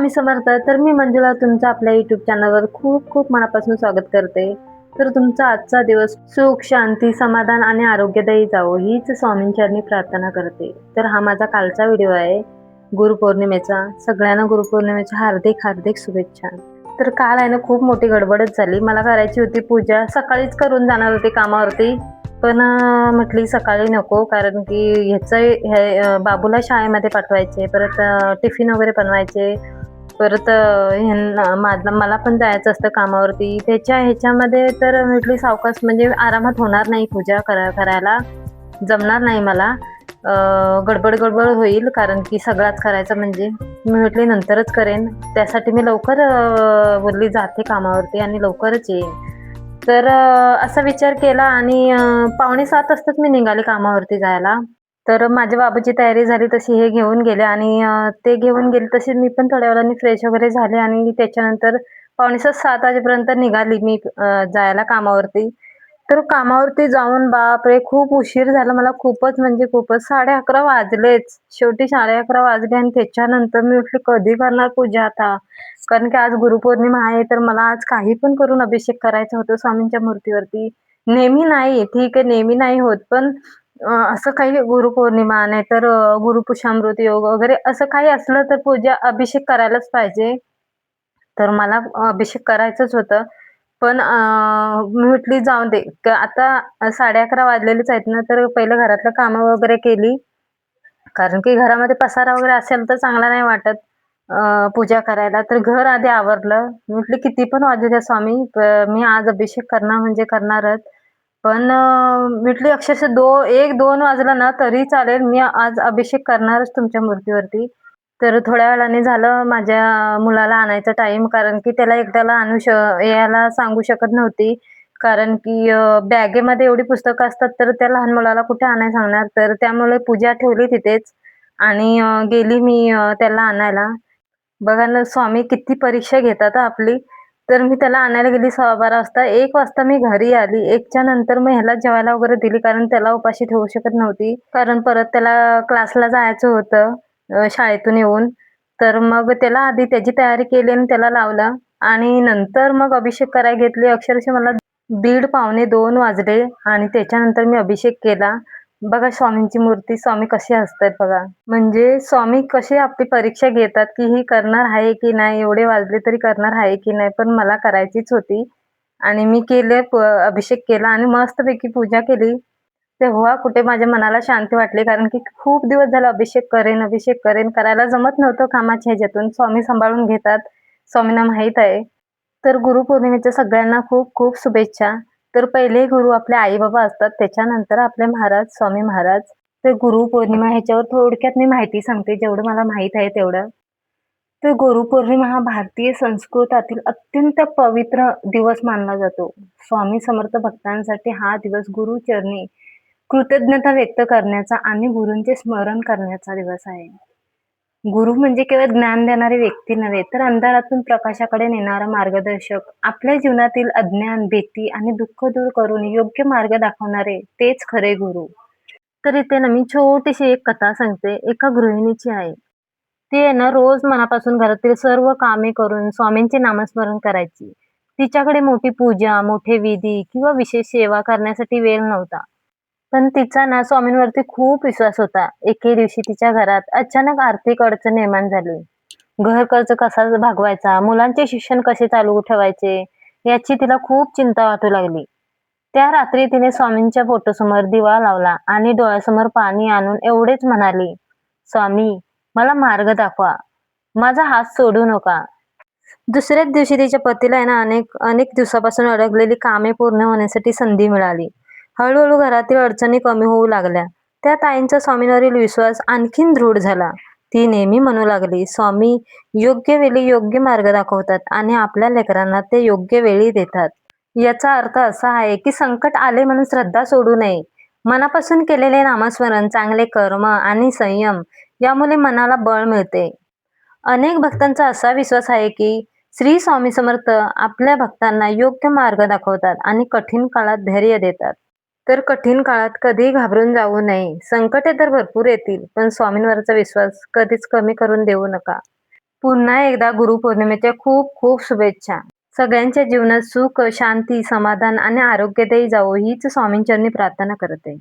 स्वामी समर्थ. तर मी मंजुळा तुमचं आपल्या YouTube चॅनलवर खूप खूप मनापासून स्वागत करते. तर तुमचा आजचा दिवस सुख, शांती, समाधान आणि आरोग्यदायी जावो हीच स्वामींचरणी प्रार्थना करते. तर हा माझा कालचा व्हिडिओ आहे गुरुपौर्णिमेचा. सगळ्यांना गुरुपौर्णिमेच्या हार्दिक हार्दिक शुभेच्छा. तर काल आहे ना खूप मोठी गडबडच झाली. मला करायची होती पूजा. सकाळीच करून जाणार होते कामावरती. पण म्हटली सकाळी नको, कारण की बाबूला शाळेमध्ये पाठवायचे, परत टिफिन वगैरे बनवायचे, परत मला पण जायचं असतं कामावरती. ह्याच्यामध्ये तर म्हटली सावकाश, म्हणजे आरामात होणार नाही पूजा करायला, जमणार नाही मला. गडबड गडबड होईल, कारण की सगळाच करायचं म्हणजे. मी म्हटली नंतरच करेन. त्यासाठी मी लवकर बोलली जाते कामावरती आणि लवकरच येईन. तर असा विचार केला आणि 6:45 वाजताच मी निघाले कामावरती जायला. तर माझ्या बाबाची तयारी झाली तशी हे घेऊन गेले आणि ते घेऊन गेले तशी मी पण थोड्या वेळाने फ्रेश वगैरे झाले आणि त्याच्यानंतर 6:45-7 वाजेपर्यंत निघाली मी जायला कामावरती. तर कामावरती जाऊन बापरे! खूप उशीर झाला मला, खूपच म्हणजे खूपच. 11:30 वाजलेच. शेवटी 11:30 वाजले आणि त्याच्यानंतर मी म्हटली कधी करणार पूजा आता? कारण की आज गुरुपौर्णिमा आहे, तर मला आज काही पण करून अभिषेक करायचा होता स्वामींच्या मूर्तीवरती. नेहमी नाही, ठीक आहे, नेहमी नाही होत, पण असं काही गुरुपौर्णिमा नाहीतर गुरुपुषामृत योग वगैरे असं काही असलं तर पूजा अभिषेक करायलाच पाहिजे. तर मला अभिषेक करायचंच होतं. पण मी म्हटली जाऊ दे. आता 11:30 वाजलेलेच आहेत ना, तर पहिलं घरातलं कामं वगैरे केली. कारण की घरामध्ये पसारा वगैरे असेल तर चांगला नाही वाटत पूजा करायला. तर घर आधी आवरलं. म्हटलं किती पण वाजू द्या स्वामी, मी आज अभिषेक करणार म्हणजे करणारच. पण म्हटली अक्षरशः 1-2 वाजला ना तरी चालेल, मी आज अभिषेक करणारच तुमच्या मूर्तीवरती. तर थोड्या वेळाने झालं माझ्या मुलाला आणायचा टाईम, कारण की त्याला एकट्याला यायला सांगू शकत नव्हती. कारण की बॅगेमध्ये एवढी पुस्तकं असतात, तर त्या लहान मुलाला कुठे आणायला सांगणार. तर त्यामुळे पूजा ठेवली तिथेच आणि गेली मी त्याला आणायला. बघा ना स्वामी किती परीक्षा घेतात हां आपली. तर मी त्याला आणायला गेली 12:15 वाजता. 1 वाजता मी घरी आली. 1च्या नंतर मग ह्याला जेवायला वगैरे दिली, कारण त्याला उपाशी ठेवू शकत नव्हती. कारण परत त्याला क्लासला जायचं होतं शाळेतून येऊन. तर मग त्याला आधी त्याची तयारी केली आणि त्याला लावलं आणि नंतर मग अभिषेक करायला घेतली. अक्षरशः मला 1:30 पावणे 2 वाजले आणि त्याच्यानंतर मी अभिषेक केला. बघा स्वामींची मूर्ती, स्वामी कसे हसतायत बघा. म्हणजे स्वामी कसे आपली परीक्षा घेतात, की ही करणार आहे की नाही, एवढे वाजले तरी करणार आहे की नाही. पण मला करायचीच होती आणि मी अभिषेक केला आणि मस्तपैकी पूजा केली. तेव्हा कुठे माझ्या मनाला शांती वाटली, कारण की खूप दिवस झाला अभिषेक करेन, अभिषेक करेन करायला जमत नव्हतं कामाच्या ह्याच्यातून. स्वामी सांभाळून घेतात, स्वामींना माहीत आहे. तर गुरुपौर्णिमेच्या सगळ्यांना खूप खूप शुभेच्छा. तर पहिले गुरु आपले आई-बाबा असतात, त्याच्यानंतर आपले महाराज, स्वामी महाराज. तर गुरुपौर्णिमा ह्याच्यावर थोडक्यात मी माहिती सांगते, जेवढं मला माहीत आहे तेवढं. तर गुरुपौर्णिमा हा भारतीय संस्कृतातील अत्यंत पवित्र दिवस मानला जातो. स्वामी समर्थ भक्तांसाठी हा दिवस गुरुचरणी कृतज्ञता व्यक्त करण्याचा आणि गुरूंचे स्मरण करण्याचा दिवस आहे. गुरु म्हणजे केवळ ज्ञान देणारी व्यक्ती नव्हे, तर अंधारातून प्रकाशाकडे नेणारा मार्गदर्शक. आपल्या जीवनातील अज्ञान, भीती आणि दुःख दूर करून योग्य मार्ग दाखवणारे तेच खरे गुरु. तर इथे ना मी छोटीशी एक कथा सांगते. एका गृहिणीची आहे. ती आहे ना रोज मनापासून घरातील सर्व कामे करून स्वामींचे नामस्मरण करायची. तिच्याकडे मोठी पूजा, मोठे विधी किंवा विशेष सेवा करण्यासाठी वेळ नव्हता. पण तिचा ना स्वामींवरती खूप विश्वास होता. एके दिवशी तिच्या घरात अचानक आर्थिक अडचण निर्माण झाली. घर कर्ज कसा भागवायचा, मुलांचे शिक्षण कसे चालू ठेवायचे, याची तिला खूप चिंता वाटू लागली. त्या रात्री तिने स्वामींच्या फोटोसमोर दिवा लावला आणि डोळ्यासमोर पाणी आणून एवढेच म्हणाली, "स्वामी, मला मार्ग दाखवा. माझा हात सोडू नका." दुसऱ्याच दिवशी तिच्या पतीला आहे ना अनेक अनेक दिवसापासून अडकलेली कामे पूर्ण होण्यासाठी संधी मिळाली. हळू-हळू घरातील अडचणी कमी होऊ लागल्या. त्या ताईंचा स्वामींवरील विश्वास आणखीन दृढ झाला. ती नेहमी म्हणू लागली, "स्वामी योग्य वेळी योग्य मार्ग दाखवतात आणि आपल्या लेकरांना ते योग्य वेळी देतात." याचा अर्थ असा आहे, की संकट आले म्हणून श्रद्धा सोडू नये. मनापासून केलेले नामस्मरण, चांगले कर्म आणि संयम यामुळे मनाला बळ मिळते. अनेक भक्तांचा असा विश्वास आहे, की श्री स्वामी समर्थ आपल्या भक्तांना योग्य मार्ग दाखवतात आणि कठीण काळात धैर्य देतात. तर कठीण काळात कधीही घाबरून जाऊ नये. संकटे तर भरपूर येतील, पण स्वामींवरचा विश्वास कधीच कमी करून देऊ नका. पुन्हा एकदा गुरुपौर्णिमेच्या खूप खूप शुभेच्छा. सगळ्यांच्या जीवनात सुख, शांती, समाधान आणि आरोग्यदायी जावो हीच स्वामींचरणी प्रार्थना करते.